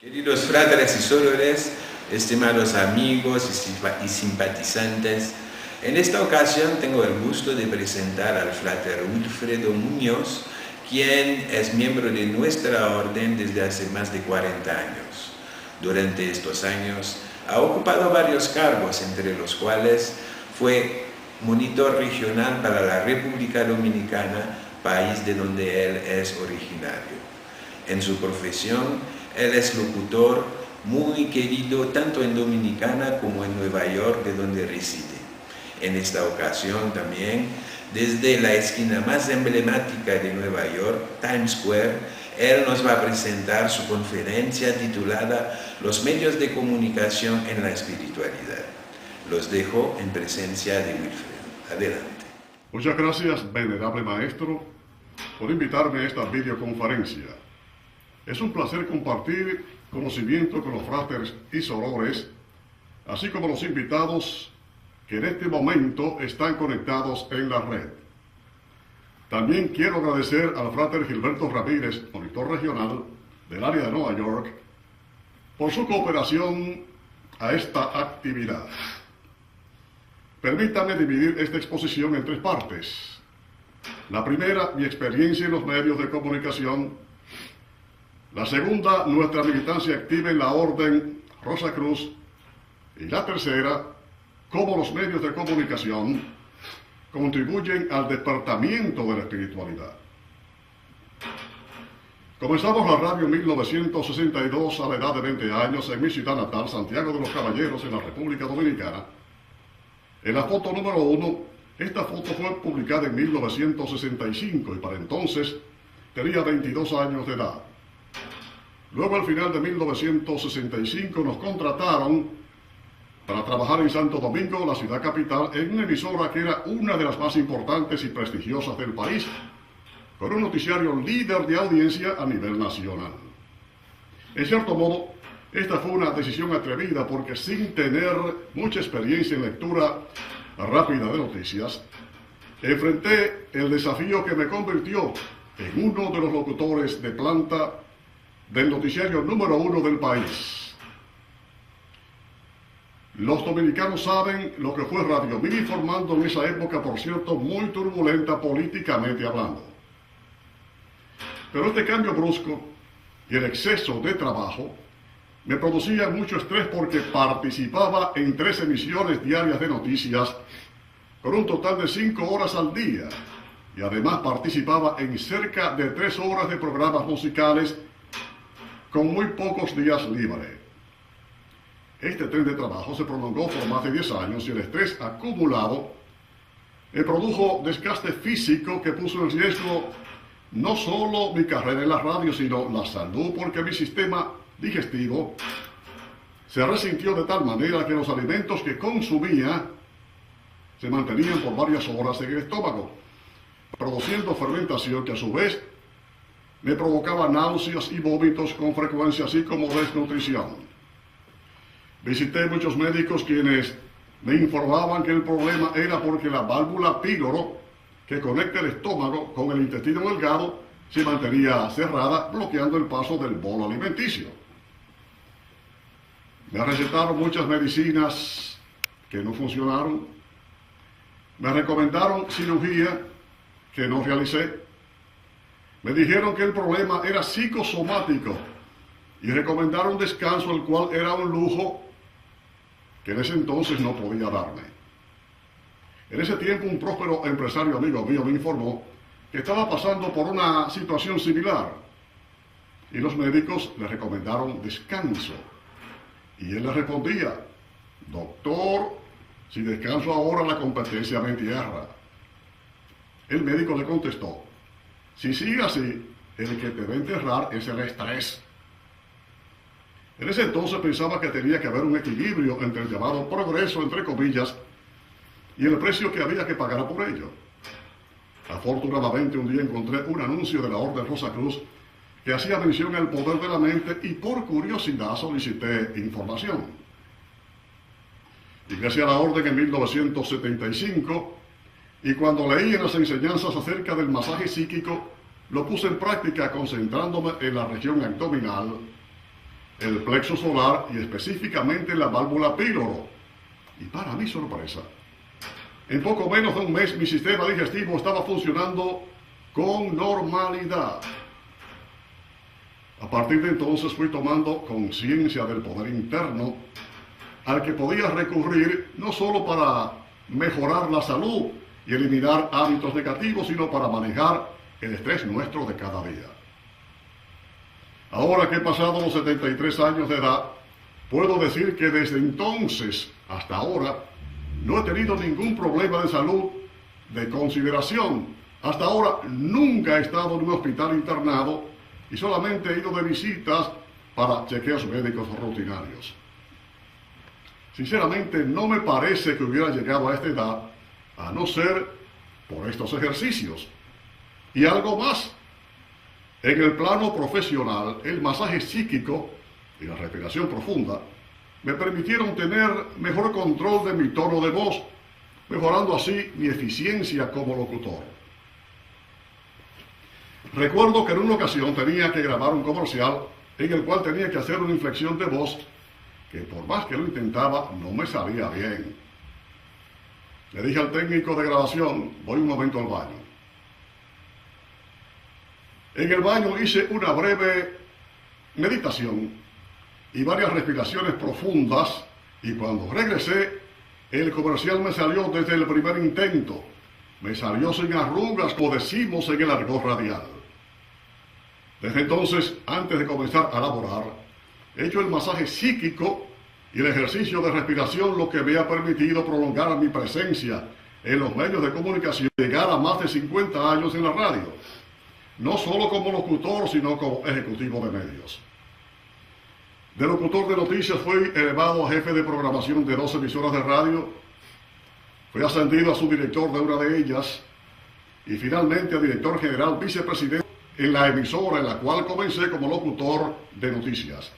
Queridos fratres y sorores, estimados amigos y simpatizantes, en esta ocasión tengo el gusto de presentar al frater Wilfredo Muñoz, quien es miembro de nuestra orden desde hace más de 40 años. Durante estos años ha ocupado varios cargos, entre los cuales fue monitor regional para la República Dominicana, país de donde él es originario. En su profesión, él es locutor muy querido tanto en Dominicana como en Nueva York, de donde reside. En esta ocasión también, desde la esquina más emblemática de Nueva York, Times Square, él nos va a presentar su conferencia titulada Los medios de comunicación en la espiritualidad. Los dejo en presencia de Wilfredo. Adelante. Muchas gracias, venerable maestro, por invitarme a esta videoconferencia. Es un placer compartir conocimiento con los fratres y sorores, así como los invitados que en este momento están conectados en la red. También quiero agradecer al frater Gilberto Ramírez, monitor regional del área de Nueva York, por su cooperación a esta actividad. Permítanme dividir esta exposición en tres partes. La primera, mi experiencia en los medios de comunicación. La segunda, nuestra militancia activa en la Orden Rosacruz. Y la tercera, cómo los medios de comunicación contribuyen al despertamiento de la espiritualidad. Comenzamos la radio en 1962 a la edad de 20 años en mi ciudad natal, Santiago de los Caballeros, en la República Dominicana. En la foto número 1, esta foto fue publicada en 1965 y para entonces tenía 22 años de edad. Luego, al final de 1965, nos contrataron para trabajar en Santo Domingo, la ciudad capital, en una emisora que era una de las más importantes y prestigiosas del país, con un noticiario líder de audiencia a nivel nacional. En cierto modo, esta fue una decisión atrevida porque sin tener mucha experiencia en lectura rápida de noticias, enfrenté el desafío que me convirtió en uno de los locutores de planta del noticiario número 1 del país. Los dominicanos saben lo que fue Radio Mil informando en esa época, por cierto, muy turbulenta políticamente hablando. Pero este cambio brusco y el exceso de trabajo me producía mucho estrés porque participaba en 3 emisiones diarias de noticias con un total de 5 horas al día y además participaba en cerca de 3 horas de programas musicales con muy pocos días libres. Este tren de trabajo se prolongó por más de 10 años y el estrés acumulado me produjo desgaste físico que puso en riesgo no solo mi carrera en la radio, sino la salud, porque mi sistema digestivo se resintió de tal manera que los alimentos que consumía se mantenían por varias horas en el estómago, produciendo fermentación que a su vez me provocaba náuseas y vómitos con frecuencia, así como desnutrición. Visité muchos médicos quienes me informaban que el problema era porque la válvula píloro, que conecta el estómago con el intestino delgado, se mantenía cerrada, bloqueando el paso del bolo alimenticio. Me recetaron muchas medicinas que no funcionaron. Me recomendaron cirugía que no realicé. Me dijeron que el problema era psicosomático y recomendaron descanso, el cual era un lujo que en ese entonces no podía darme. En ese tiempo, un próspero empresario amigo mío me informó que estaba pasando por una situación similar y los médicos le recomendaron descanso. Y él le respondía: doctor, si descanso ahora la competencia me entierra. El médico le contestó: si sigue así, el que te va a enterrar es el estrés. En ese entonces pensaba que tenía que haber un equilibrio entre el llamado progreso, entre comillas, y el precio que había que pagar por ello. Afortunadamente, un día encontré un anuncio de la Orden Rosacruz que hacía mención al poder de la mente y por curiosidad solicité información. Ingresé a la Orden en 1975 y cuando leí en las enseñanzas acerca del masaje psíquico, lo puse en práctica concentrándome en la región abdominal el plexo solar y específicamente la válvula píloro. Y para mi sorpresa, en poco menos de un mes mi sistema digestivo estaba funcionando con normalidad. A partir de entonces fui tomando conciencia del poder interno al que podía recurrir no solo para mejorar la salud y eliminar hábitos negativos, sino para manejar el estrés nuestro de cada día. Ahora que he pasado los 73 años de edad, puedo decir que desde entonces hasta ahora no he tenido ningún problema de salud de consideración. Hasta ahora nunca he estado en un hospital internado y solamente he ido de visitas para chequeos médicos rutinarios. Sinceramente, no me parece que hubiera llegado a esta edad a no ser por estos ejercicios. Y algo más, en el plano profesional, el masaje psíquico y la respiración profunda me permitieron tener mejor control de mi tono de voz, mejorando así mi eficiencia como locutor. Recuerdo que en una ocasión tenía que grabar un comercial en el cual tenía que hacer una inflexión de voz que por más que lo intentaba no me salía bien. Le dije al técnico de grabación, voy un momento al baño. En el baño hice una breve meditación y varias respiraciones profundas y cuando regresé, el comercial me salió desde el primer intento. Me salió sin arrugas, como decimos en el argot radial. Desde entonces, antes de comenzar a laborar, he hecho el masaje psíquico y el ejercicio de respiración, lo que me ha permitido prolongar mi presencia en los medios de comunicación, llegar a más de 50 años en la radio, no solo como locutor, sino como ejecutivo de medios. De locutor de noticias fui elevado a jefe de programación de 2 emisoras de radio, fui ascendido a subdirector de una de ellas y finalmente a director general vicepresidente en la emisora en la cual comencé como locutor de noticias.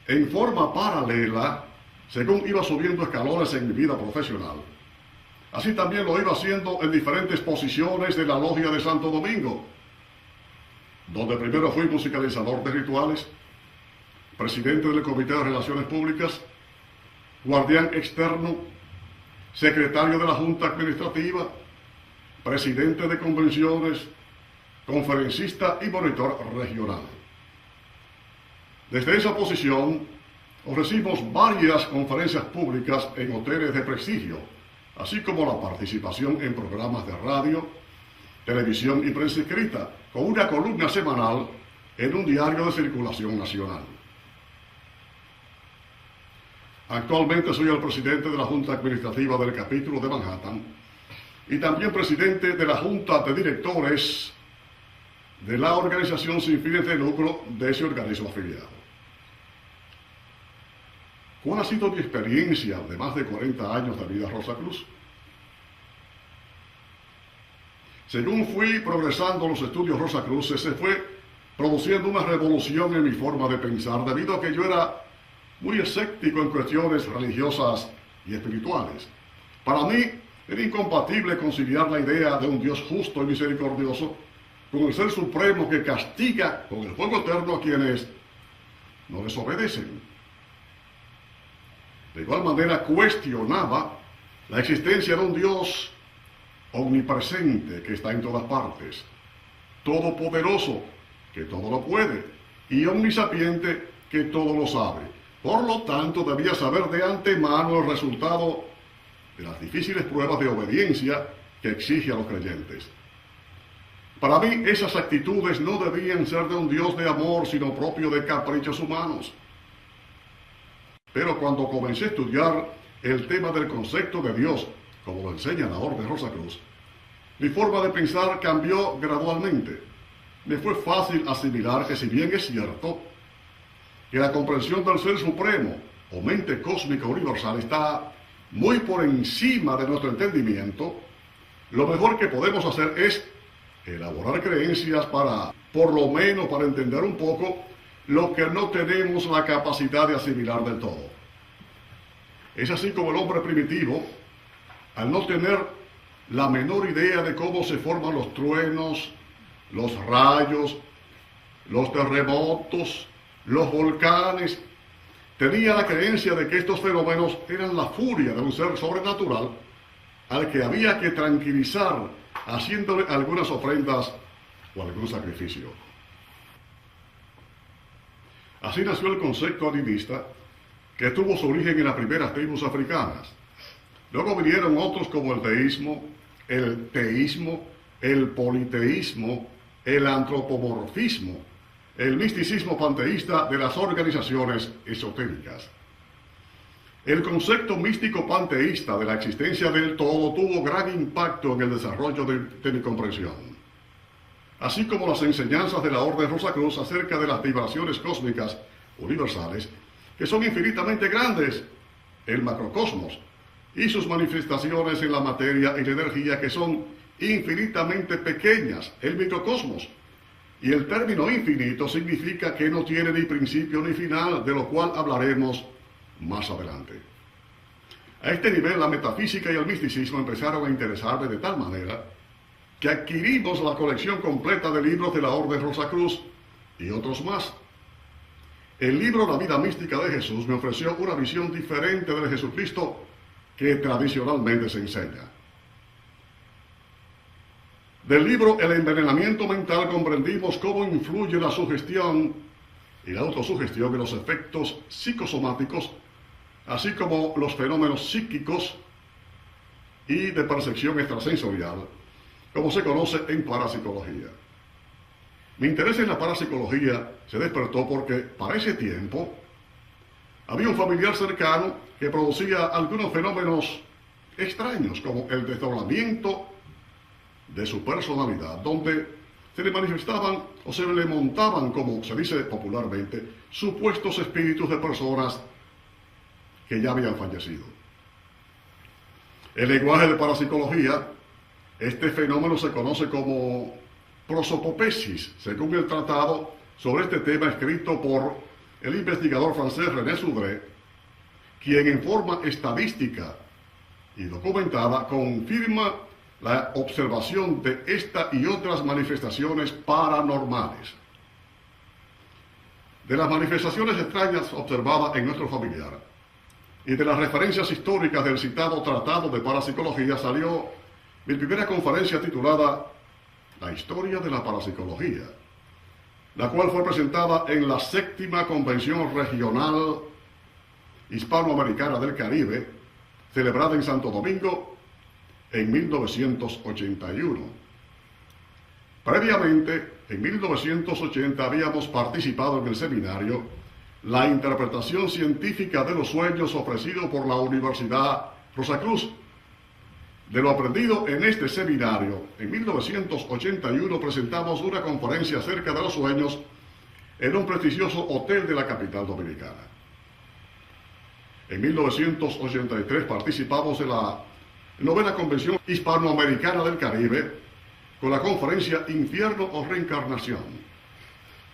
En forma paralela, según iba subiendo escalones en mi vida profesional, así también lo iba haciendo en diferentes posiciones de la Logia de Santo Domingo, donde primero fui musicalizador de rituales, presidente del Comité de Relaciones Públicas, guardián externo, secretario de la Junta Administrativa, presidente de convenciones, conferencista y monitor regional. Desde esa posición ofrecimos varias conferencias públicas en hoteles de prestigio, así como la participación en programas de radio, televisión y prensa escrita, con una columna semanal en un diario de circulación nacional. Actualmente soy el presidente de la Junta Administrativa del capítulo de Manhattan y también presidente de la Junta de Directores de la organización sin fines de lucro de ese organismo afiliado. ¿Cuál ha sido mi experiencia de más de 40 años de vida Rosacruz? Según fui progresando en los estudios Rosacruz, se fue produciendo una revolución en mi forma de pensar, debido a que yo era muy escéptico en cuestiones religiosas y espirituales. Para mí era incompatible conciliar la idea de un Dios justo y misericordioso con el Ser Supremo que castiga con el fuego eterno a quienes no desobedecen. De igual manera cuestionaba la existencia de un Dios omnipresente que está en todas partes, todopoderoso que todo lo puede y omnisapiente que todo lo sabe. Por lo tanto, debía saber de antemano el resultado de las difíciles pruebas de obediencia que exige a los creyentes. Para mí, esas actitudes no debían ser de un Dios de amor, sino propio de caprichos humanos. Pero cuando comencé a estudiar el tema del concepto de Dios, como lo enseña la Orden Rosacruz, mi forma de pensar cambió gradualmente. Me fue fácil asimilar que, si bien es cierto que la comprensión del Ser Supremo o mente cósmica universal está muy por encima de nuestro entendimiento, lo mejor que podemos hacer es elaborar creencias para, por lo menos para entender un poco, lo que no tenemos la capacidad de asimilar del todo. Es así como el hombre primitivo, al no tener la menor idea de cómo se forman los truenos, los rayos, los terremotos, los volcanes. Tenía la creencia de que estos fenómenos eran la furia de un ser sobrenatural al que había que tranquilizar haciéndole algunas ofrendas o algún sacrificio. Así nació el concepto animista, que tuvo su origen en las primeras tribus africanas. Luego vinieron otros como el deísmo, el teísmo, el politeísmo, el antropomorfismo, el misticismo panteísta de las organizaciones esotéricas. El concepto místico panteísta de la existencia del todo tuvo gran impacto en el desarrollo de mi comprensión, así como las enseñanzas de la Orden Rosacruz acerca de las vibraciones cósmicas universales, que son infinitamente grandes, el macrocosmos, y sus manifestaciones en la materia y la energía, que son infinitamente pequeñas, el microcosmos. Y el término infinito significa que no tiene ni principio ni final, de lo cual hablaremos más adelante. A este nivel, la metafísica y el misticismo empezaron a interesarme de tal manera que adquirimos la colección completa de libros de la Orden Rosacruz y otros más. El libro La vida mística de Jesús me ofreció una visión diferente del Jesucristo que tradicionalmente se enseña. Del libro El envenenamiento mental comprendimos cómo influye la sugestión y la autosugestión en los efectos psicosomáticos, así como los fenómenos psíquicos y de percepción extrasensorial, como se conoce en parapsicología. Mi interés en la parapsicología se despertó porque para ese tiempo había un familiar cercano que producía algunos fenómenos extraños, como el desdoblamiento de su personalidad, donde se le manifestaban o se le montaban, como se dice popularmente, supuestos espíritus de personas que ya habían fallecido. El lenguaje de parapsicología, este fenómeno se conoce como prosopopesis, según el tratado sobre este tema escrito por el investigador francés René Soudré, quien en forma estadística y documentada confirma la observación de esta y otras manifestaciones paranormales. De las manifestaciones extrañas observadas en nuestro familiar y de las referencias históricas del citado Tratado de Parapsicología salió mi primera conferencia titulada La historia de la parapsicología, la cual fue presentada en la 7ª Convención Regional Hispanoamericana del Caribe, celebrada en Santo Domingo en 1981. Previamente, en 1980, habíamos participado en el seminario La interpretación científica de los sueños, ofrecido por la Universidad Rosacruz. De lo aprendido en este seminario, en 1981 presentamos una conferencia acerca de los sueños en un prestigioso hotel de la capital dominicana. En 1983 participamos en la 9ª Convención Hispanoamericana del Caribe con la conferencia Infierno o Reencarnación,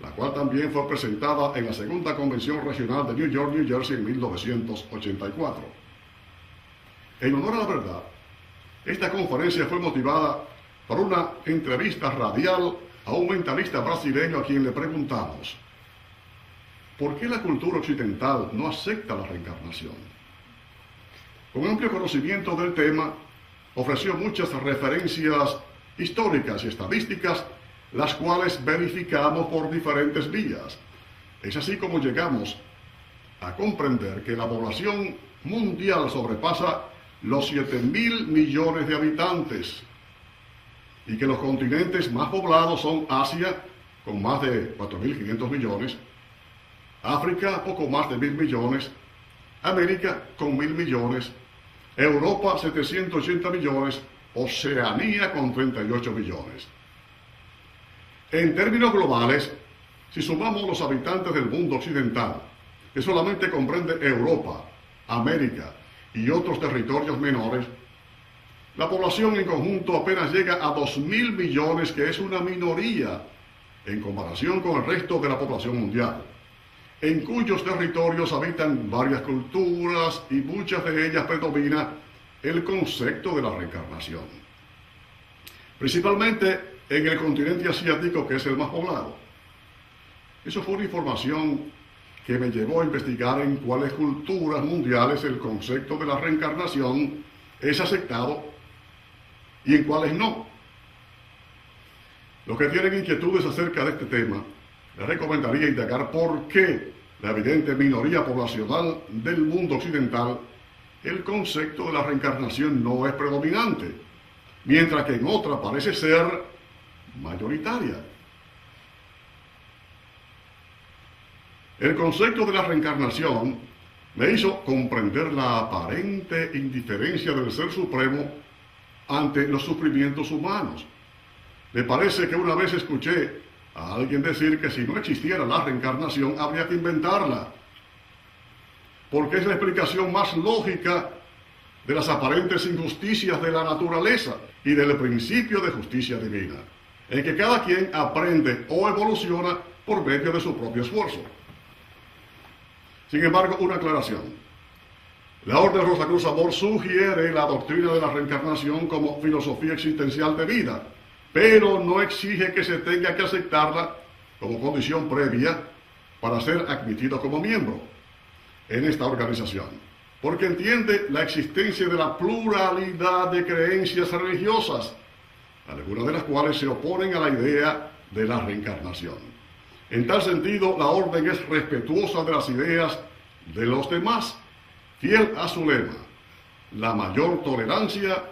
la cual también fue presentada en la 2ª Convención Regional de New York, New Jersey en 1984. En honor a la verdad, esta conferencia fue motivada por una entrevista radial a un mentalista brasileño a quien le preguntamos: ¿por qué la cultura occidental no acepta la reencarnación? Con amplio conocimiento del tema, ofreció muchas referencias históricas y estadísticas, las cuales verificamos por diferentes vías. Es así como llegamos a comprender que la población mundial sobrepasa los 7.000 millones de habitantes y que los continentes más poblados son Asia, con más de 4.500 millones, África, poco más de 1.000 millones, América, con 1.000 millones, Europa, 780 millones, Oceanía, con 38 millones. En términos globales, si sumamos los habitantes del mundo occidental, que solamente comprende Europa, América y otros territorios menores, la población en conjunto apenas llega a 2.000 millones, que es una minoría en comparación con el resto de la población mundial, en cuyos territorios habitan varias culturas y muchas de ellas predomina el concepto de la reencarnación. Principalmente en el continente asiático, que es el más poblado. Eso fue una información que me llevó a investigar en cuáles culturas mundiales el concepto de la reencarnación es aceptado y en cuáles no. Los que tienen inquietudes acerca de este tema, les recomendaría indagar por qué la evidente minoría poblacional del mundo occidental el concepto de la reencarnación no es predominante, mientras que en otra parece ser mayoritaria. El concepto de la reencarnación me hizo comprender la aparente indiferencia del Ser Supremo ante los sufrimientos humanos. Me parece que una vez escuché a alguien decir que si no existiera la reencarnación habría que inventarla, porque es la explicación más lógica de las aparentes injusticias de la naturaleza y del principio de justicia divina, en que cada quien aprende o evoluciona por medio de su propio esfuerzo. Sin embargo, una aclaración. La Orden Rosacruz Amor sugiere la doctrina de la reencarnación como filosofía existencial de vida, pero no exige que se tenga que aceptarla como condición previa para ser admitido como miembro en esta organización, porque entiende la existencia de la pluralidad de creencias religiosas, algunas de las cuales se oponen a la idea de la reencarnación. En tal sentido, la orden es respetuosa de las ideas de los demás, fiel a su lema, la mayor tolerancia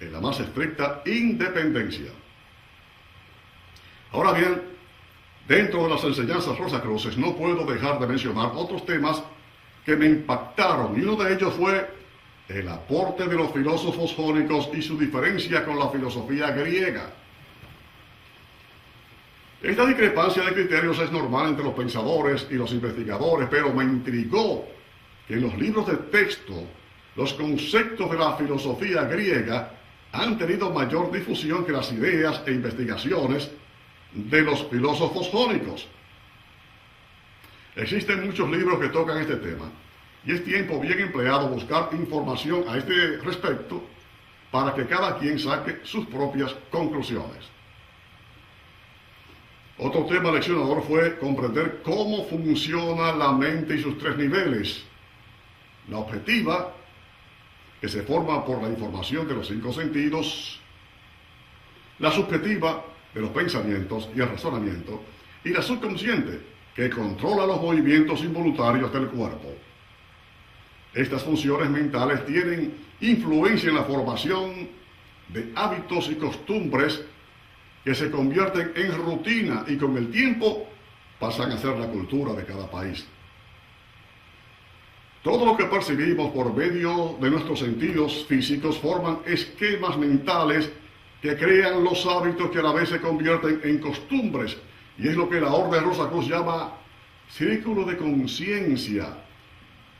en la más estricta independencia. Ahora bien, dentro de las enseñanzas rosacruces no puedo dejar de mencionar otros temas que me impactaron, y uno de ellos fue el aporte de los filósofos jónicos y su diferencia con la filosofía griega. Esta discrepancia de criterios es normal entre los pensadores y los investigadores, pero me intrigó que en los libros de texto los conceptos de la filosofía griega han tenido mayor difusión que las ideas e investigaciones de los filósofos jónicos. Existen muchos libros que tocan este tema, y es tiempo bien empleado buscar información a este respecto para que cada quien saque sus propias conclusiones. Otro tema leccionador fue comprender cómo funciona la mente y sus tres niveles: la objetiva, que se forma por la información de los cinco sentidos; la subjetiva, de los pensamientos y el razonamiento; y la subconsciente, que controla los movimientos involuntarios del cuerpo. Estas funciones mentales tienen influencia en la formación de hábitos y costumbres que se convierten en rutina y con el tiempo pasan a ser la cultura de cada país. Todo lo que percibimos por medio de nuestros sentidos físicos forman esquemas mentales que crean los hábitos que a la vez se convierten en costumbres, y es lo que la Orden Rosacruz llama círculo de conciencia,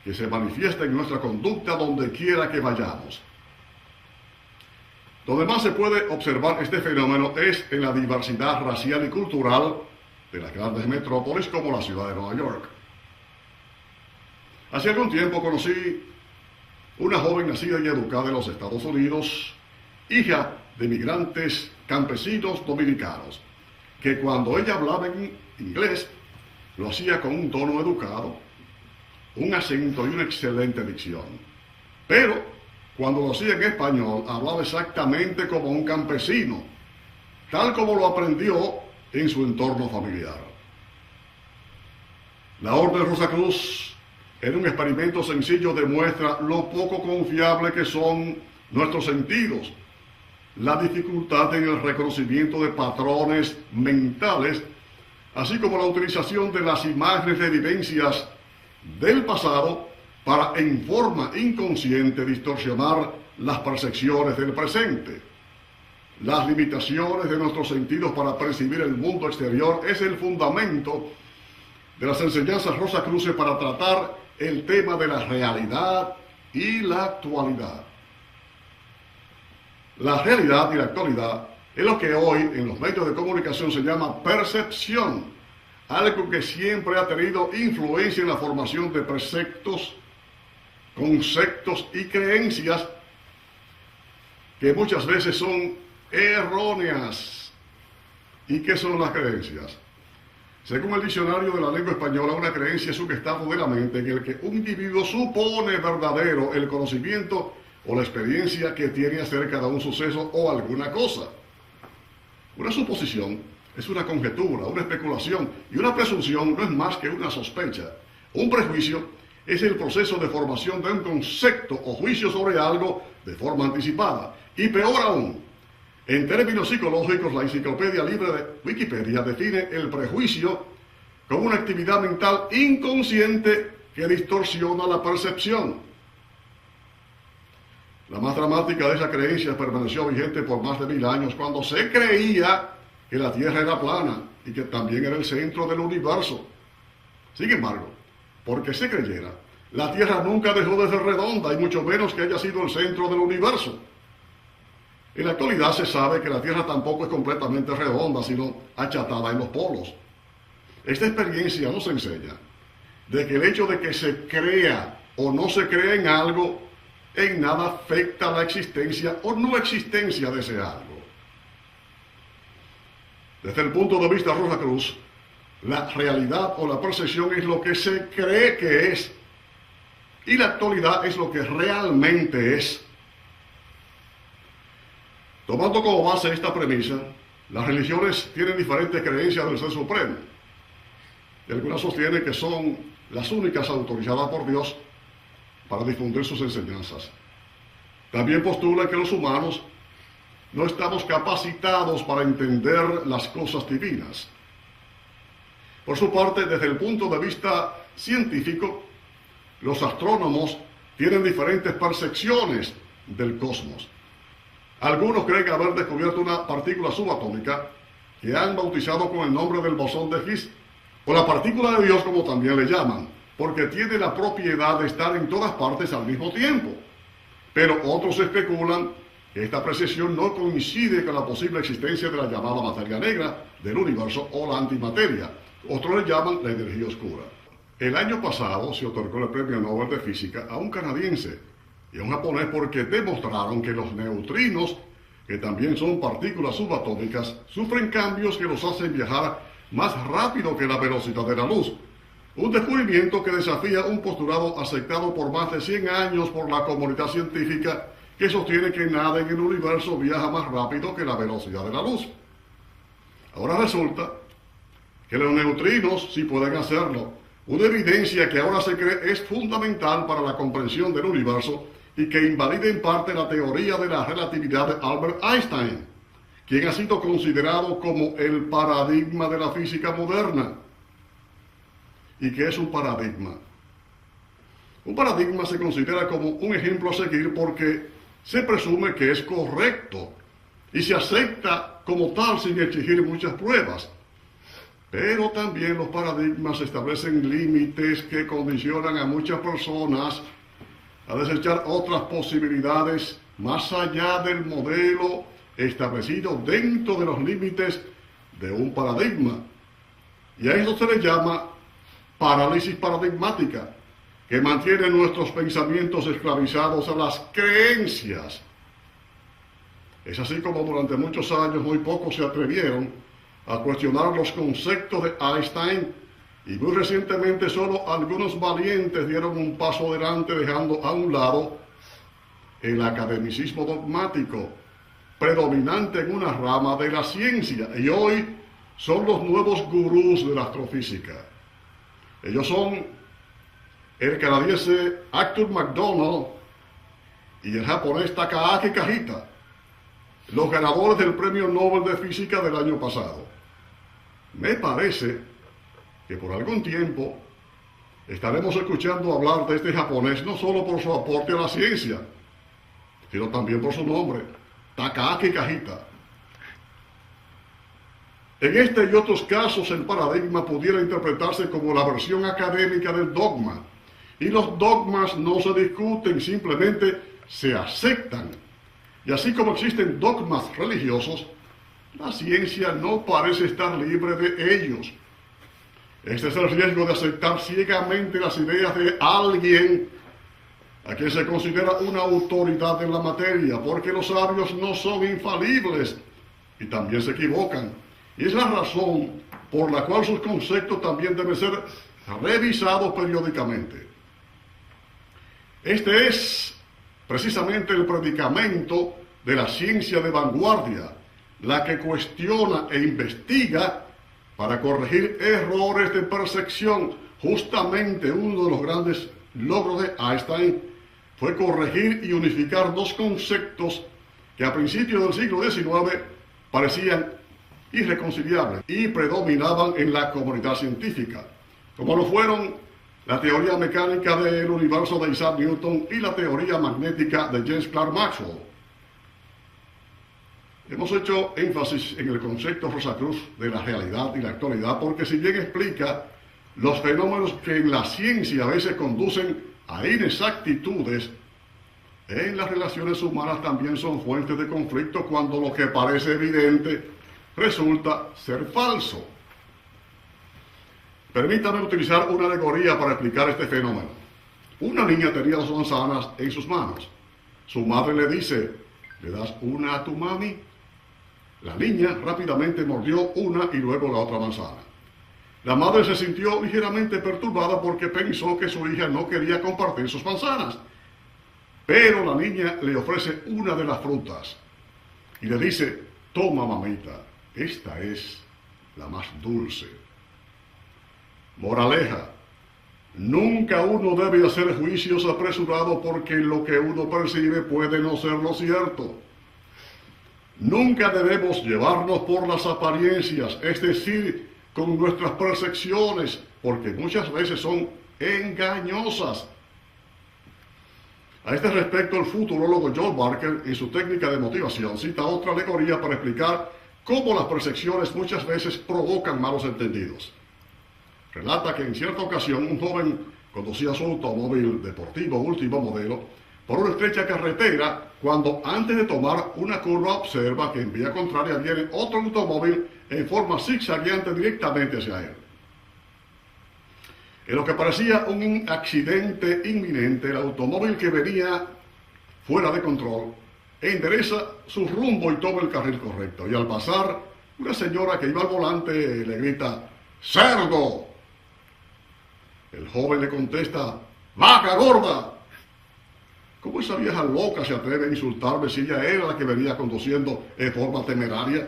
que se manifiesta en nuestra conducta donde quiera que vayamos. Donde más se puede observar este fenómeno es en la diversidad racial y cultural de las grandes metrópolis como la ciudad de Nueva York. Hace algún tiempo conocí una joven nacida y educada en los Estados Unidos, hija de migrantes campesinos dominicanos, que cuando ella hablaba en inglés lo hacía con un tono educado, un acento y una excelente dicción. Pero cuando lo hacía en español, hablaba exactamente como un campesino, tal como lo aprendió en su entorno familiar. La Orden Rosacruz, en un experimento sencillo, demuestra lo poco confiable que son nuestros sentidos, la dificultad en el reconocimiento de patrones mentales, así como la utilización de las imágenes de vivencias del pasado para en forma inconsciente distorsionar las percepciones del presente. Las limitaciones de nuestros sentidos para percibir el mundo exterior es el fundamento de las enseñanzas rosacruces para tratar el tema de la realidad y la actualidad. La realidad y la actualidad es lo que hoy en los medios de comunicación se llama percepción, algo que siempre ha tenido influencia en la formación de preceptos, conceptos y creencias que muchas veces son erróneas. ¿Y qué son las creencias? Según el diccionario de la lengua española, una creencia es un estado de la mente en el que un individuo supone verdadero el conocimiento o la experiencia que tiene acerca de un suceso o alguna cosa. Una suposición es una conjetura, una especulación, y una presunción no es más que una sospecha. Un prejuicio es el proceso de formación de un concepto o juicio sobre algo de forma anticipada. Y peor aún, en términos psicológicos, la Enciclopedia Libre de Wikipedia define el prejuicio como una actividad mental inconsciente que distorsiona la percepción. La más dramática de esa creencia permaneció vigente por más de 1000 años cuando se creía que la Tierra era plana y que también era el centro del universo. Sin embargo, porque se creyera, la Tierra nunca dejó de ser redonda y mucho menos que haya sido el centro del universo. En la actualidad se sabe que la Tierra tampoco es completamente redonda, sino achatada en los polos. Esta experiencia nos enseña de que el hecho de que se crea o no se crea en algo en nada afecta la existencia o no existencia de ese algo. Desde el punto de vista de Rosacruz, la realidad o la percepción es lo que se cree que es, y la actualidad es lo que realmente es. Tomando como base esta premisa, las religiones tienen diferentes creencias del Ser Supremo, y algunas sostienen que son las únicas autorizadas por Dios para difundir sus enseñanzas. También postulan que los humanos no estamos capacitados para entender las cosas divinas. Por su parte, desde el punto de vista científico, los astrónomos tienen diferentes percepciones del cosmos. Algunos creen haber descubierto una partícula subatómica que han bautizado con el nombre del bosón de Higgs, o la partícula de Dios como también le llaman, porque tiene la propiedad de estar en todas partes al mismo tiempo. Pero otros especulan que esta apreciación no coincide con la posible existencia de la llamada materia negra del universo o la antimateria. Otros le llaman la energía oscura. El año pasado se otorgó el Premio Nobel de Física a un canadiense y a un japonés porque demostraron que los neutrinos, que también son partículas subatómicas, sufren cambios que los hacen viajar más rápido que la velocidad de la luz. Un descubrimiento que desafía un postulado aceptado por más de 100 años por la comunidad científica que sostiene que nada en el universo viaja más rápido que la velocidad de la luz. Ahora resulta que los neutrinos sí pueden hacerlo. Una evidencia que ahora se cree es fundamental para la comprensión del universo y que invalida en parte la teoría de la relatividad de Albert Einstein, quien ha sido considerado como el paradigma de la física moderna. ¿Y qué es un paradigma? Un paradigma se considera como un ejemplo a seguir porque se presume que es correcto y se acepta como tal sin exigir muchas pruebas. Pero también los paradigmas establecen límites que condicionan a muchas personas a desechar otras posibilidades más allá del modelo establecido dentro de los límites de un paradigma. Y a eso se le llama parálisis paradigmática, que mantiene nuestros pensamientos esclavizados a las creencias. Es así como durante muchos años muy pocos se atrevieron a cuestionar los conceptos de Einstein, y muy recientemente solo algunos valientes dieron un paso adelante dejando a un lado el academicismo dogmático predominante en una rama de la ciencia, y hoy son los nuevos gurús de la astrofísica. Ellos son el canadiense Arthur McDonald y el japonés Takaaki Kahita, los ganadores del Premio Nobel de Física del año pasado. Me parece que por algún tiempo estaremos escuchando hablar de este japonés no solo por su aporte a la ciencia, sino también por su nombre, Takaaki Kahita. En este y otros casos, el paradigma pudiera interpretarse como la versión académica del dogma. Y los dogmas no se discuten, simplemente se aceptan. Y así como existen dogmas religiosos, la ciencia no parece estar libre de ellos. Este es el riesgo de aceptar ciegamente las ideas de alguien a quien se considera una autoridad en la materia, porque los sabios no son infalibles y también se equivocan. Y es la razón por la cual sus conceptos también deben ser revisados periódicamente. Este es precisamente el predicamento de la ciencia de vanguardia, la que cuestiona e investiga para corregir errores de percepción. Justamente uno de los grandes logros de Einstein fue corregir y unificar dos conceptos que a principios del siglo XIX parecían irreconciliables y predominaban en la comunidad científica, como lo fueron la teoría mecánica del universo de Isaac Newton y la teoría magnética de James Clerk Maxwell. Hemos hecho énfasis en el concepto Rosacruz de la realidad y la actualidad porque si bien explica los fenómenos que en la ciencia a veces conducen a inexactitudes, en las relaciones humanas también son fuentes de conflicto cuando lo que parece evidente resulta ser falso. Permítame utilizar una alegoría para explicar este fenómeno. Una niña tenía 2 manzanas en sus manos. Su madre le dice, ¿le das una a tu mami? La niña rápidamente mordió una y luego la otra manzana. La madre se sintió ligeramente perturbada porque pensó que su hija no quería compartir sus manzanas. Pero la niña le ofrece una de las frutas y le dice, toma mamita, esta es la más dulce. Moraleja, nunca uno debe hacer juicios apresurados porque lo que uno percibe puede no ser lo cierto. Nunca debemos llevarnos por las apariencias, es decir, con nuestras percepciones, porque muchas veces son engañosas. A este respecto, el futurólogo John Barker, en su técnica de motivación, cita otra alegoría para explicar cómo las percepciones muchas veces provocan malos entendidos. Relata que en cierta ocasión un joven conducía su automóvil deportivo último modelo por una estrecha carretera cuando antes de tomar una curva observa que en vía contraria viene otro automóvil en forma zigzagueante directamente hacia él. En lo que parecía un accidente inminente, el automóvil que venía fuera de control endereza su rumbo y toma el carril correcto. Y al pasar, una señora que iba al volante le grita, ¡cerdo! El joven le contesta, ¡vaca gorda! ¿Cómo esa vieja loca se atreve a insultarme si ella era la que venía conduciendo en forma temeraria?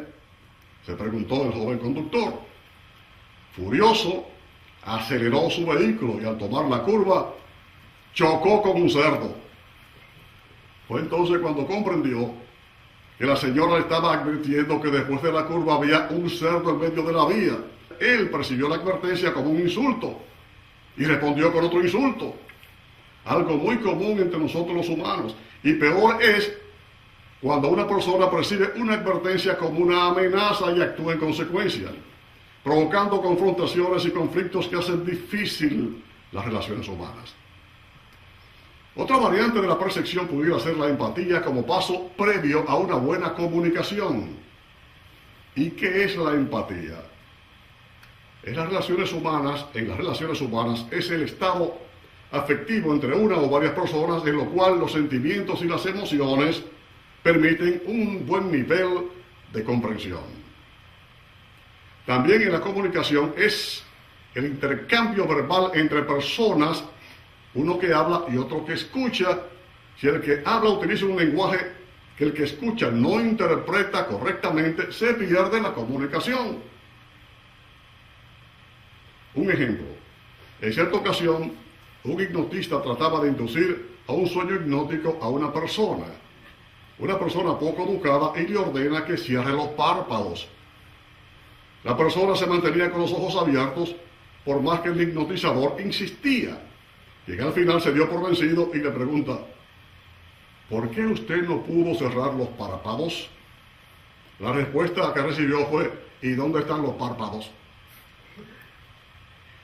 Se preguntó el joven conductor. Furioso, aceleró su vehículo y al tomar la curva, chocó con un cerdo. Fue entonces cuando comprendió que la señora le estaba advirtiendo que después de la curva había un cerdo en medio de la vía. Él percibió la advertencia como un insulto y respondió con otro insulto. Algo muy común entre nosotros los humanos. Y peor es cuando una persona percibe una advertencia como una amenaza y actúa en consecuencia, provocando confrontaciones y conflictos que hacen difícil las relaciones humanas. Otra variante de la percepción pudiera ser la empatía como paso previo a una buena comunicación. ¿Y qué es la empatía? En las relaciones humanas es el estado afectivo entre una o varias personas en lo cual los sentimientos y las emociones permiten un buen nivel de comprensión. También en la comunicación es el intercambio verbal entre personas, uno que habla y otro que escucha. Si el que habla utiliza un lenguaje que el que escucha no interpreta correctamente, se pierde la comunicación. Un ejemplo, en cierta ocasión, un hipnotista trataba de inducir a un sueño hipnótico a una persona poco educada, y le ordena que cierre los párpados. La persona se mantenía con los ojos abiertos, por más que el hipnotizador insistía. Y al final se dio por vencido y le pregunta, ¿por qué usted no pudo cerrar los párpados? La respuesta que recibió fue, ¿y dónde están los párpados?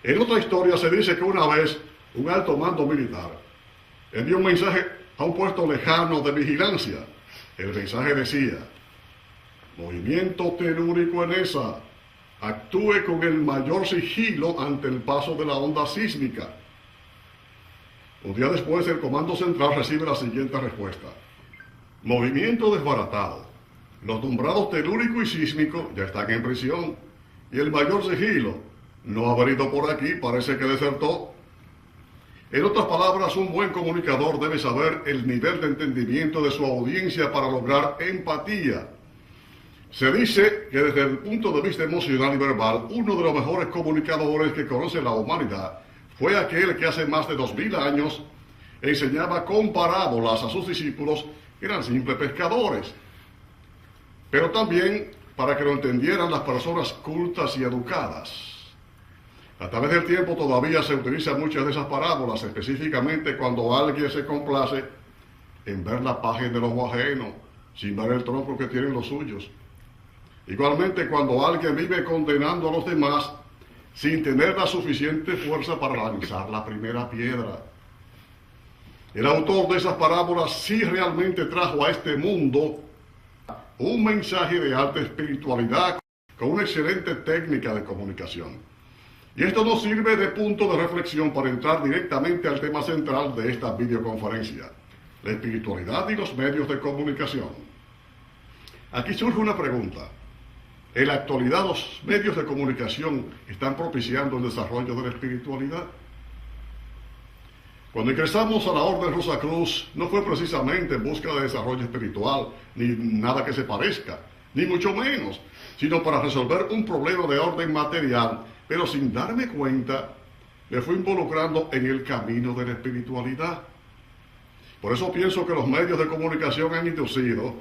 En otra historia se dice que una vez un alto mando militar envió un mensaje a un puesto lejano de vigilancia. El mensaje decía, movimiento telúrico en ESA, actúe con el mayor sigilo ante el paso de la onda sísmica. Un día después, el Comando Central recibe la siguiente respuesta. Movimiento desbaratado. Los nombrados telúrico y sísmico ya están en prisión. Y el mayor sigilo no ha venido por aquí, parece que desertó. En otras palabras, un buen comunicador debe saber el nivel de entendimiento de su audiencia para lograr empatía. Se dice que desde el punto de vista emocional y verbal, uno de los mejores comunicadores que conoce la humanidad fue aquel que hace más de 2000 años enseñaba con parábolas a sus discípulos que eran simples pescadores. Pero también para que lo entendieran las personas cultas y educadas. A través del tiempo todavía se utilizan muchas de esas parábolas, específicamente cuando alguien se complace en ver la paja de los ajenos, sin ver el tronco que tienen los suyos. Igualmente cuando alguien vive condenando a los demás sin tener la suficiente fuerza para lanzar la primera piedra. El autor de esas parábolas sí realmente trajo a este mundo un mensaje de alta espiritualidad con una excelente técnica de comunicación. Y esto nos sirve de punto de reflexión para entrar directamente al tema central de esta videoconferencia, la espiritualidad y los medios de comunicación. Aquí surge una pregunta. En la actualidad los medios de comunicación están propiciando el desarrollo de la espiritualidad. Cuando ingresamos a la Orden Rosacruz no fue precisamente en busca de desarrollo espiritual, ni nada que se parezca, ni mucho menos, sino para resolver un problema de orden material, pero sin darme cuenta me fui involucrando en el camino de la espiritualidad. Por eso pienso que los medios de comunicación han inducido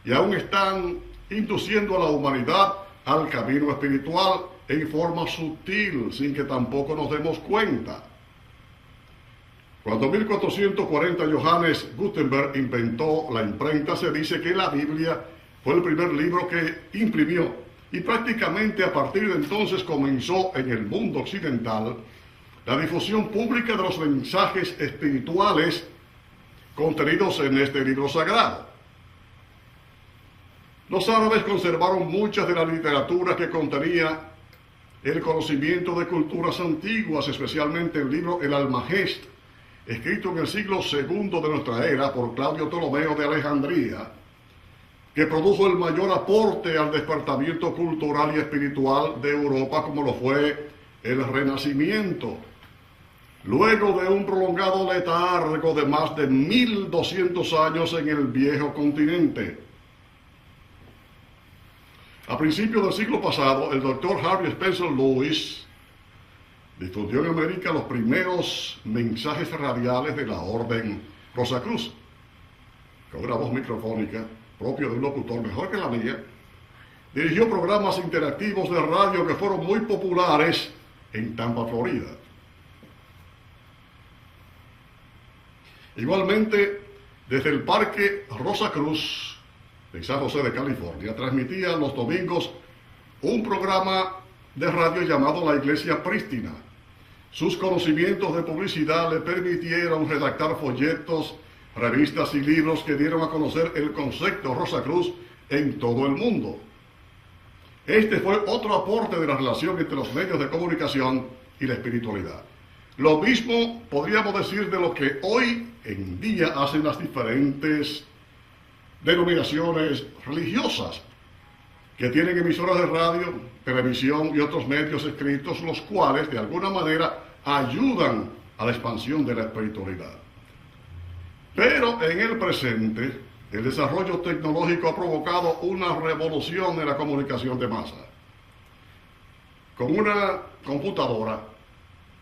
y aún están induciendo a la humanidad al camino espiritual en forma sutil, sin que tampoco nos demos cuenta. Cuando en 1440 Johannes Gutenberg inventó la imprenta, se dice que la Biblia fue el primer libro que imprimió, y prácticamente a partir de entonces comenzó en el mundo occidental la difusión pública de los mensajes espirituales contenidos en este libro sagrado. Los árabes conservaron muchas de la literatura que contenía el conocimiento de culturas antiguas, especialmente el libro El Almagest, escrito en el siglo II de nuestra era por Claudio Ptolomeo de Alejandría, que produjo el mayor aporte al despertamiento cultural y espiritual de Europa, como lo fue el Renacimiento. Luego de un prolongado letargo de más de 1200 años en el viejo continente. A principios del siglo pasado, el doctor Harry Spencer Lewis difundió en América los primeros mensajes radiales de la Orden Rosacruz, con una voz microfónica propio de un locutor mejor que la mía. Dirigió programas interactivos de radio que fueron muy populares en Tampa, Florida. Igualmente, desde el Parque Rosacruz en San José de California, transmitía los domingos un programa de radio llamado La Iglesia Prístina. Sus conocimientos de publicidad le permitieron redactar folletos, revistas y libros que dieron a conocer el concepto Rosacruz en todo el mundo. Este fue otro aporte de la relación entre los medios de comunicación y la espiritualidad. Lo mismo podríamos decir de lo que hoy en día hacen las diferentes denominaciones religiosas, que tienen emisoras de radio, televisión y otros medios escritos, los cuales de alguna manera ayudan a la expansión de la espiritualidad. Pero en el presente, el desarrollo tecnológico ha provocado una revolución en la comunicación de masa. Con una computadora,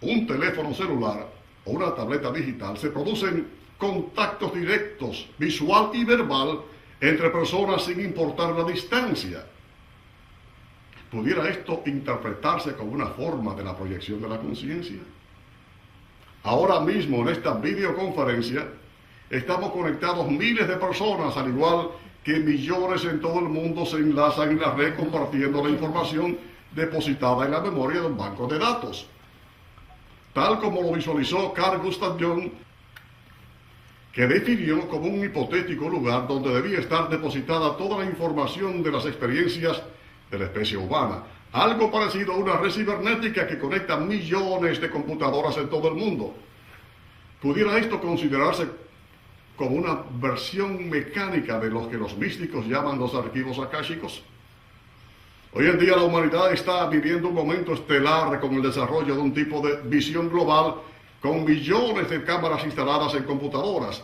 un teléfono celular o una tableta digital se producen contactos directos, visual y verbal, entre personas sin importar la distancia. ¿Pudiera esto interpretarse como una forma de la proyección de la conciencia? Ahora mismo en esta videoconferencia estamos conectados miles de personas, al igual que millones en todo el mundo se enlazan en la red compartiendo la información depositada en la memoria de un banco de datos. Tal como lo visualizó Carl Gustav Jung, que definió como un hipotético lugar donde debía estar depositada toda la información de las experiencias de la especie humana. Algo parecido a una red cibernética que conecta millones de computadoras en todo el mundo. ¿Pudiera esto considerarse como una versión mecánica de lo que los místicos llaman los archivos akáshicos? Hoy en día la humanidad está viviendo un momento estelar con el desarrollo de un tipo de visión global con millones de cámaras instaladas en computadoras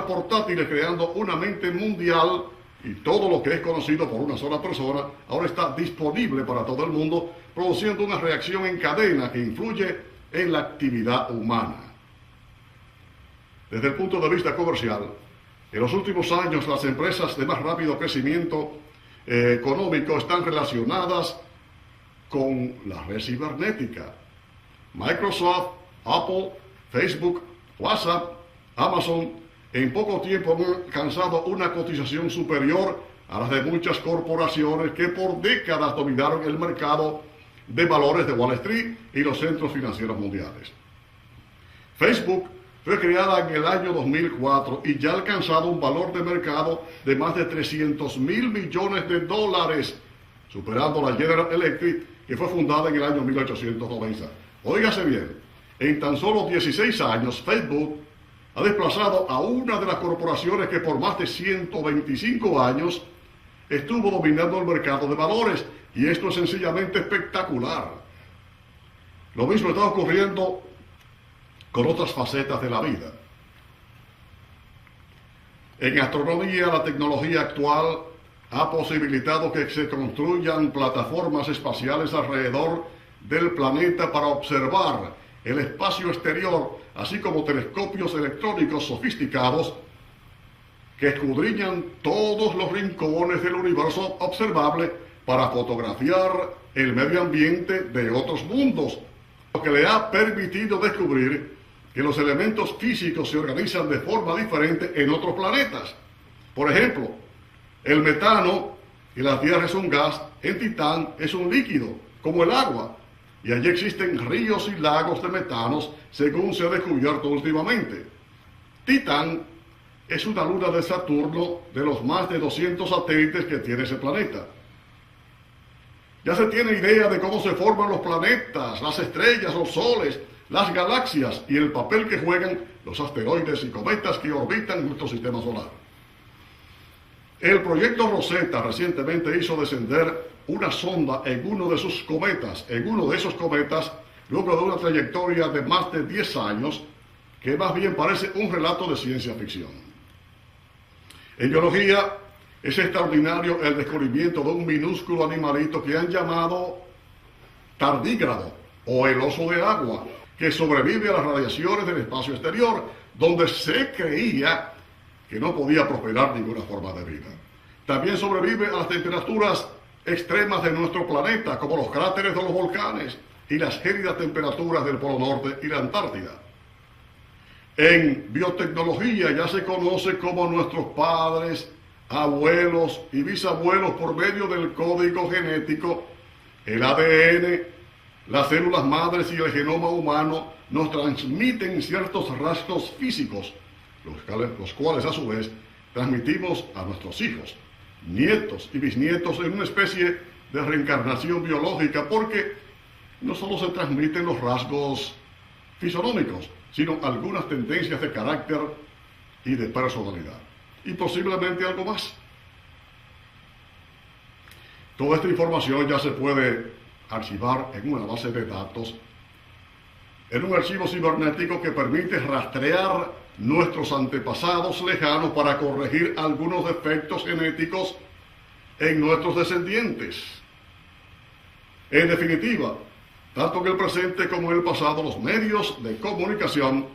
portátiles, creando una mente mundial, y todo lo que es conocido por una sola persona ahora está disponible para todo el mundo, produciendo una reacción en cadena que influye en la actividad humana. Desde el punto de vista comercial, en los últimos años las empresas de más rápido crecimiento económico están relacionadas con la red cibernética. Microsoft, Apple, Facebook, WhatsApp, Amazon, en poco tiempo han alcanzado una cotización superior a las de muchas corporaciones que por décadas dominaron el mercado de valores de Wall Street y los centros financieros mundiales. Facebook fue creada en el año 2004 y ya ha alcanzado un valor de mercado de más de 300.000 millones de dólares, superando la General Electric, que fue fundada en el año 1890. Óigase bien, en tan solo 16 años, Facebook ha desplazado a una de las corporaciones que por más de 125 años estuvo dominando el mercado de valores, y esto es sencillamente espectacular. Lo mismo está ocurriendo con otras facetas de la vida. En astronomía, la tecnología actual ha posibilitado que se construyan plataformas espaciales alrededor del planeta para observar el espacio exterior, así como telescopios electrónicos sofisticados que escudriñan todos los rincones del universo observable para fotografiar el medio ambiente de otros mundos, lo que le ha permitido descubrir que los elementos físicos se organizan de forma diferente en otros planetas. Por ejemplo, el metano en la Tierra es un gas, en Titán es un líquido, como el agua, y allí existen ríos y lagos de metanos, según se ha descubierto últimamente. Titán es una luna de Saturno de los más de 200 satélites que tiene ese planeta. Ya se tiene idea de cómo se forman los planetas, las estrellas, los soles, las galaxias y el papel que juegan los asteroides y cometas que orbitan nuestro sistema solar. El proyecto Rosetta recientemente hizo descender una sonda en uno de esos cometas, luego de una trayectoria de más de 10 años, que más bien parece un relato de ciencia ficción. En biología, es extraordinario el descubrimiento de un minúsculo animalito que han llamado tardígrado, o el oso de agua, que sobrevive a las radiaciones del espacio exterior, donde se creía que no podía prosperar ninguna forma de vida. También sobrevive a las temperaturas extremas de nuestro planeta, como los cráteres de los volcanes y las gélidas temperaturas del Polo Norte y la Antártida. En biotecnología ya se conoce cómo nuestros padres, abuelos y bisabuelos, por medio del código genético, el ADN, las células madres y el genoma humano, nos transmiten ciertos rasgos físicos, los cuales a su vez transmitimos a nuestros hijos, nietos y bisnietos en una especie de reencarnación biológica, porque no solo se transmiten los rasgos fisonómicos, sino algunas tendencias de carácter y de personalidad, y posiblemente algo más. Toda esta información ya se puede archivar en una base de datos, en un archivo cibernético que permite rastrear nuestros antepasados lejanos para corregir algunos defectos genéticos en nuestros descendientes. En definitiva, tanto en el presente como en el pasado, los medios de comunicación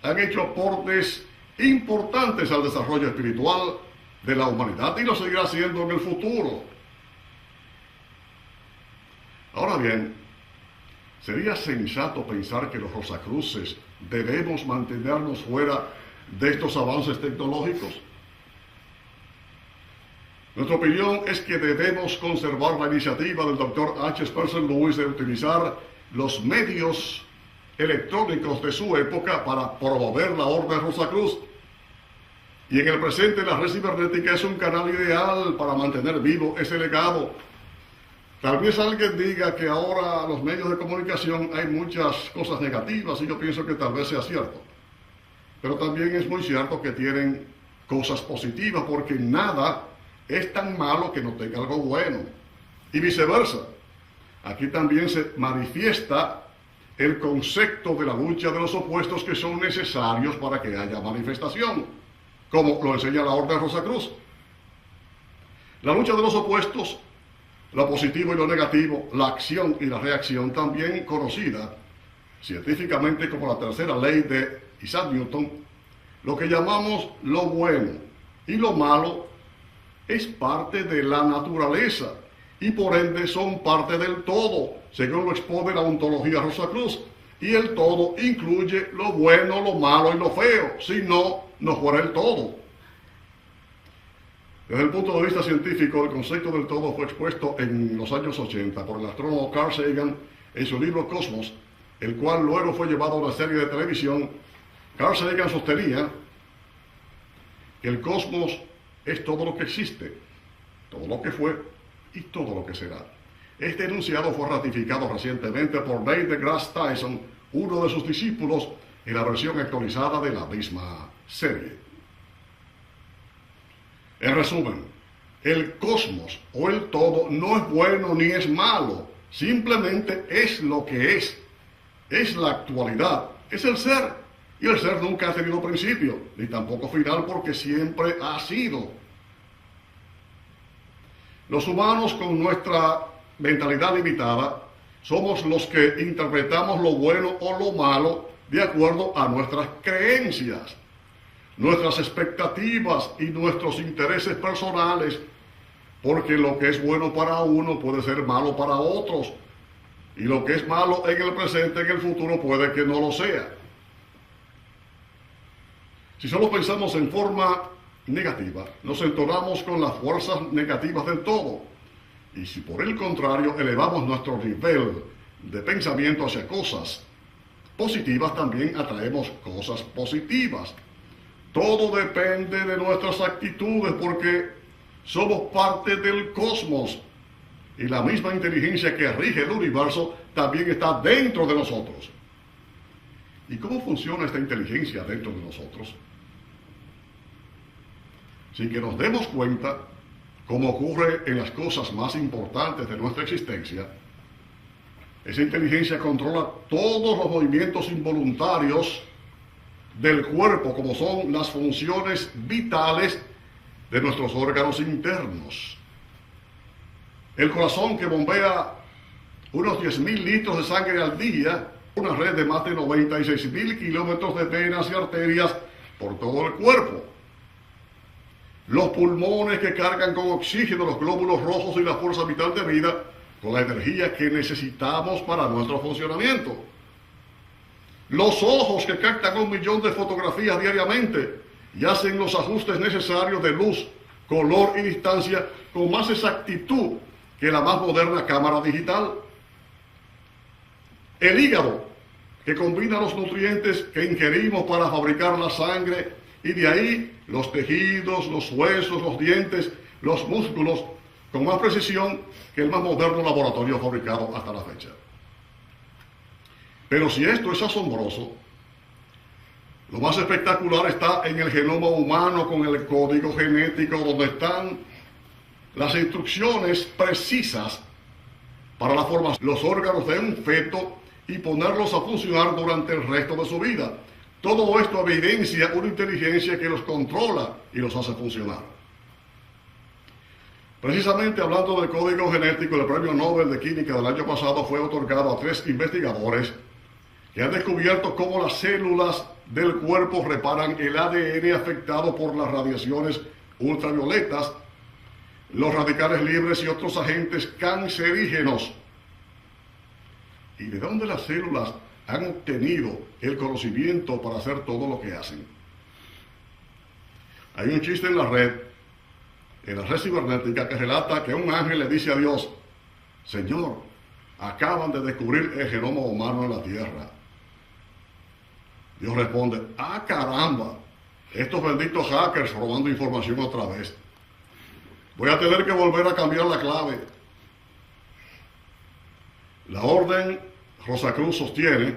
han hecho aportes importantes al desarrollo espiritual de la humanidad y lo seguirá haciendo en el futuro. Ahora bien, ¿sería sensato pensar que los rosacruces debemos mantenernos fuera de estos avances tecnológicos? Nuestra opinión es que debemos conservar la iniciativa del Dr. H. Spencer Lewis de utilizar los medios electrónicos de su época para promover la Orden Rosacruz. Y en el presente la red cibernética es un canal ideal para mantener vivo ese legado. Tal vez alguien diga que ahora los medios de comunicación hay muchas cosas negativas, y yo pienso que tal vez sea cierto. Pero también es muy cierto que tienen cosas positivas, porque nada es tan malo que no tenga algo bueno. y viceversa. Aquí también se manifiesta el concepto de la lucha de los opuestos que son necesarios para que haya manifestación, como lo enseña la Orden Rosacruz. La lucha de los opuestos, lo positivo y lo negativo, la acción y la reacción, también conocida científicamente como la tercera ley de Isaac Newton, lo que llamamos lo bueno y lo malo es parte de la naturaleza y por ende son parte del todo, según lo expone la ontología Rosacruz. Y el todo incluye lo bueno, lo malo y lo feo, si no, no fuera el todo. Desde el punto de vista científico, el concepto del todo fue expuesto en los años 80 por el astrónomo Carl Sagan en su libro Cosmos, el cual luego fue llevado a una serie de televisión. Carl Sagan sostenía que el cosmos es todo lo que existe, todo lo que fue y todo lo que será. Este enunciado fue ratificado recientemente por Neil deGrasse Tyson, uno de sus discípulos, en la versión actualizada de la misma serie. En resumen, el cosmos o el todo no es bueno ni es malo, simplemente es lo que es la actualidad, es el ser, y el ser nunca ha tenido principio, ni tampoco final, porque siempre ha sido. Los humanos, con nuestra mentalidad limitada, somos los que interpretamos lo bueno o lo malo de acuerdo a nuestras creencias, nuestras expectativas y nuestros intereses personales, porque lo que es bueno para uno puede ser malo para otros, y lo que es malo en el presente, en el futuro, puede que no lo sea. Si solo pensamos en forma negativa, nos entonamos con las fuerzas negativas del todo. Y si por el contrario elevamos nuestro nivel de pensamiento hacia cosas positivas, también atraemos cosas positivas. Todo depende de nuestras actitudes porque somos parte del cosmos y la misma inteligencia que rige el universo también está dentro de nosotros. ¿Y cómo funciona esta inteligencia dentro de nosotros? Sin que nos demos cuenta, como ocurre en las cosas más importantes de nuestra existencia, esa inteligencia controla todos los movimientos involuntarios del cuerpo, como son las funciones vitales de nuestros órganos internos. El corazón, que bombea unos 10.000 litros de sangre al día, una red de más de 96.000 kilómetros de venas y arterias por todo el cuerpo. Los pulmones, que cargan con oxígeno los glóbulos rojos y la fuerza vital de vida con la energía que necesitamos para nuestro funcionamiento. Los ojos, que captan 1 millón de fotografías diariamente y hacen los ajustes necesarios de luz, color y distancia con más exactitud que la más moderna cámara digital. El hígado, que combina los nutrientes que ingerimos para fabricar la sangre y de ahí los tejidos, los huesos, los dientes, los músculos, con más precisión que el más moderno laboratorio fabricado hasta la fecha. Pero si esto es asombroso, lo más espectacular está en el genoma humano, con el código genético, donde están las instrucciones precisas para la formación de los órganos de un feto y ponerlos a funcionar durante el resto de su vida. Todo esto evidencia una inteligencia que los controla y los hace funcionar. Precisamente hablando del código genético, el premio Nobel de Química del año pasado fue otorgado a 3 investigadores que han descubierto cómo las células del cuerpo reparan el ADN afectado por las radiaciones ultravioletas, los radicales libres y otros agentes cancerígenos. ¿Y de dónde las células han obtenido el conocimiento para hacer todo lo que hacen? Hay un chiste en la red cibernética, que relata que un ángel le dice a Dios: Señor, acaban de descubrir el genoma humano en la Tierra. Dios responde: ¡ah, caramba! Estos benditos hackers robando información otra vez. Voy a tener que volver a cambiar la clave. La Orden Rosacruz sostiene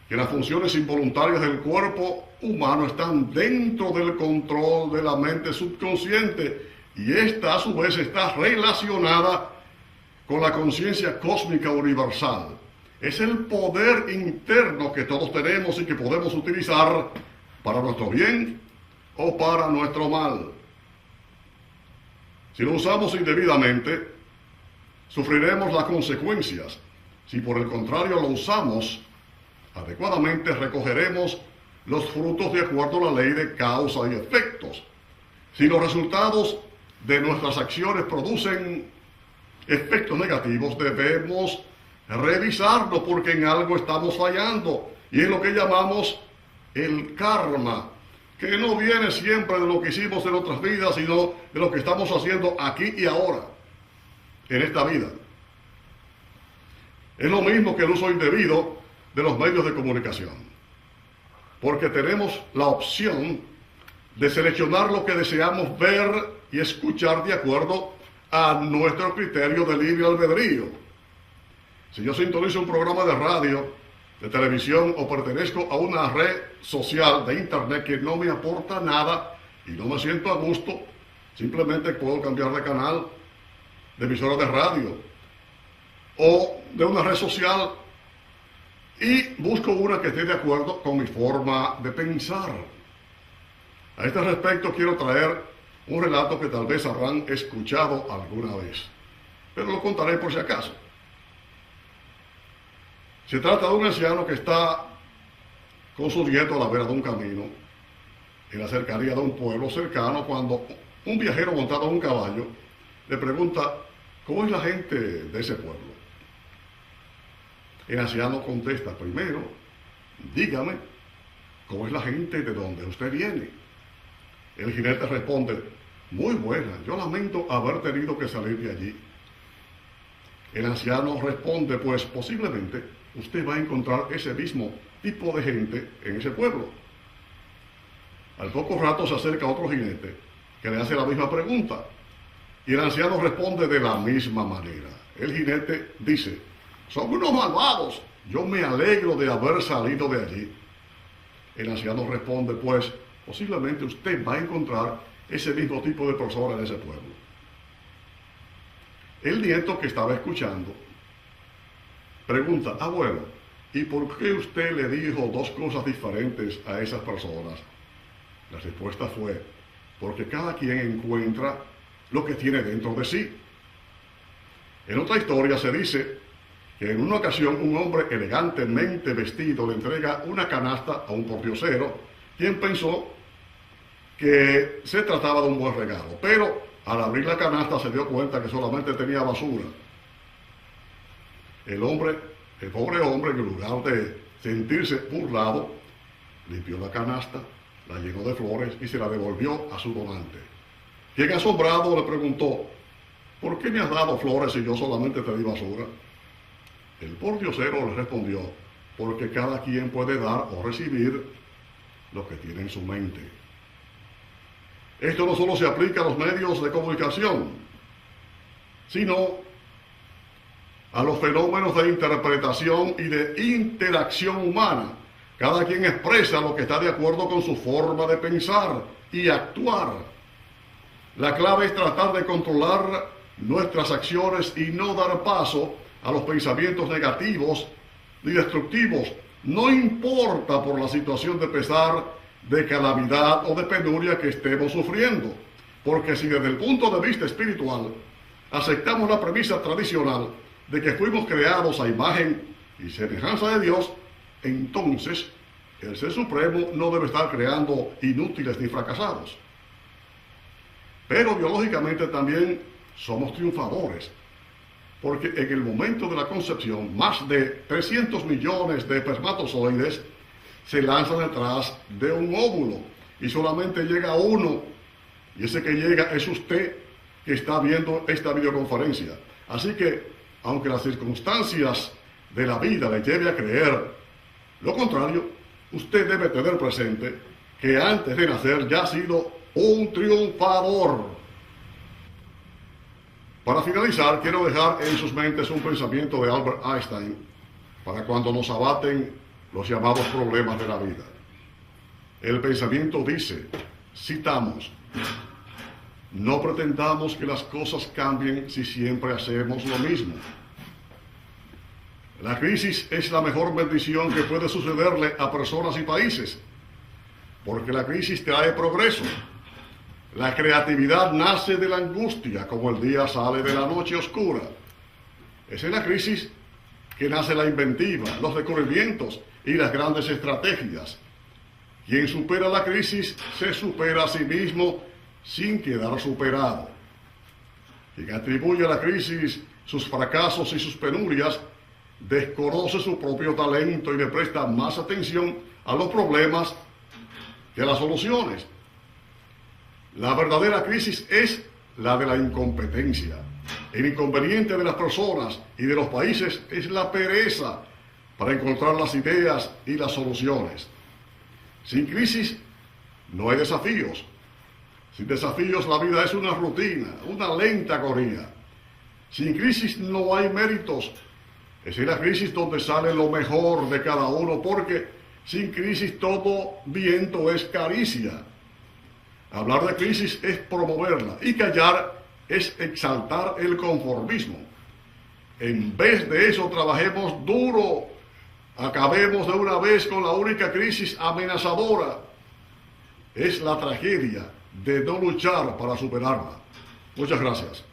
que las funciones involuntarias del cuerpo humano están dentro del control de la mente subconsciente y esta a su vez está relacionada con la conciencia cósmica universal. Es el poder interno que todos tenemos y que podemos utilizar para nuestro bien o para nuestro mal. Si lo usamos indebidamente, sufriremos las consecuencias. Si por el contrario lo usamos adecuadamente, recogeremos los frutos de acuerdo a la ley de causa y efectos. Si los resultados de nuestras acciones producen efectos negativos, debemos revisarlo porque en algo estamos fallando. Y es lo que llamamos el karma, que no viene siempre de lo que hicimos en otras vidas, sino de lo que estamos haciendo aquí y ahora, en esta vida. Es lo mismo que el uso indebido de los medios de comunicación, porque tenemos la opción de seleccionar lo que deseamos ver y escuchar de acuerdo a nuestro criterio de libre albedrío. Si yo sintonizo un programa de radio, de televisión o pertenezco a una red social de internet que no me aporta nada y no me siento a gusto, simplemente puedo cambiar de canal, de emisora de radio o de una red social y busco una que esté de acuerdo con mi forma de pensar. A este respecto quiero traer un relato que tal vez habrán escuchado alguna vez, pero lo contaré por si acaso. Se trata de un anciano que está con su nieto a la vera de un camino, en la cercanía de un pueblo cercano, cuando un viajero montado en un caballo le pregunta: ¿cómo es la gente de ese pueblo? El anciano contesta: primero, dígame, ¿cómo es la gente de donde usted viene? El jinete responde: muy buena, yo lamento haber tenido que salir de allí. El anciano responde: pues posiblemente usted va a encontrar ese mismo tipo de gente en ese pueblo. Al poco rato se acerca otro jinete que le hace la misma pregunta y el anciano responde de la misma manera. El jinete dice: son unos malvados, yo me alegro de haber salido de allí. El anciano responde: pues posiblemente usted va a encontrar ese mismo tipo de persona en ese pueblo. El nieto, que estaba escuchando, pregunta: abuelo, ¿y por qué usted le dijo dos cosas diferentes a esas personas? La respuesta fue: porque cada quien encuentra lo que tiene dentro de sí. En otra historia se dice que en una ocasión un hombre elegantemente vestido le entrega una canasta a un pordiosero, quien pensó que se trataba de un buen regalo, pero al abrir la canasta se dio cuenta que solamente tenía basura. El pobre hombre, en lugar de sentirse burlado, limpió la canasta, la llenó de flores y se la devolvió a su donante, quien asombrado le preguntó: ¿por qué me has dado flores si yo solamente te di basura? El pordiosero le respondió: porque cada quien puede dar o recibir lo que tiene en su mente. Esto no solo se aplica a los medios de comunicación, sino a los fenómenos de interpretación y de interacción humana. Cada quien expresa lo que está de acuerdo con su forma de pensar y actuar. La clave es tratar de controlar nuestras acciones y no dar paso a los pensamientos negativos ni destructivos. No importa por la situación de pesar, de calamidad o de penuria que estemos sufriendo, porque si desde el punto de vista espiritual aceptamos la premisa tradicional de que fuimos creados a imagen y semejanza de Dios, entonces el Ser Supremo no debe estar creando inútiles ni fracasados. Pero biológicamente también somos triunfadores, porque en el momento de la concepción más de 300 millones de espermatozoides se lanzan detrás de un óvulo y solamente llega uno, y ese que llega es usted que está viendo esta videoconferencia. Así que, aunque las circunstancias de la vida le lleve a creer lo contrario, usted debe tener presente que antes de nacer ya ha sido un triunfador. Para finalizar, quiero dejar en sus mentes un pensamiento de Albert Einstein para cuando nos abaten los llamados problemas de la vida. El pensamiento dice, citamos: no pretendamos que las cosas cambien si siempre hacemos lo mismo. La crisis es la mejor bendición que puede sucederle a personas y países, porque la crisis trae progreso. La creatividad nace de la angustia, como el día sale de la noche oscura. Es en la crisis que nace la inventiva, los descubrimientos y las grandes estrategias. Quien supera la crisis se supera a sí mismo sin quedar superado. Quien atribuye a la crisis sus fracasos y sus penurias, desconoce su propio talento y le presta más atención a los problemas que a las soluciones. La verdadera crisis es la de la incompetencia. El inconveniente de las personas y de los países es la pereza para encontrar las ideas y las soluciones. Sin crisis no hay desafíos. Sin desafíos la vida es una rutina, una lenta agonía. Sin crisis no hay méritos. Es en la crisis donde sale lo mejor de cada uno, porque sin crisis todo viento es caricia. Hablar de crisis es promoverla y callar es exaltar el conformismo. En vez de eso, trabajemos duro, acabemos de una vez con la única crisis amenazadora. Es la tragedia de no luchar para superarla. Muchas gracias.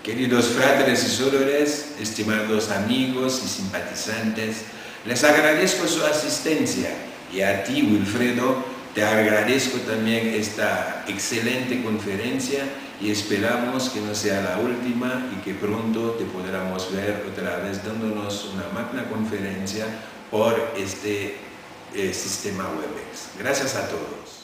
Queridos fratres y sorores, estimados amigos y simpatizantes, les agradezco su asistencia y a ti, Wilfredo, te agradezco también esta excelente conferencia y esperamos que no sea la última y que pronto te podamos ver otra vez dándonos una magna conferencia por este sistema Webex. Gracias a todos.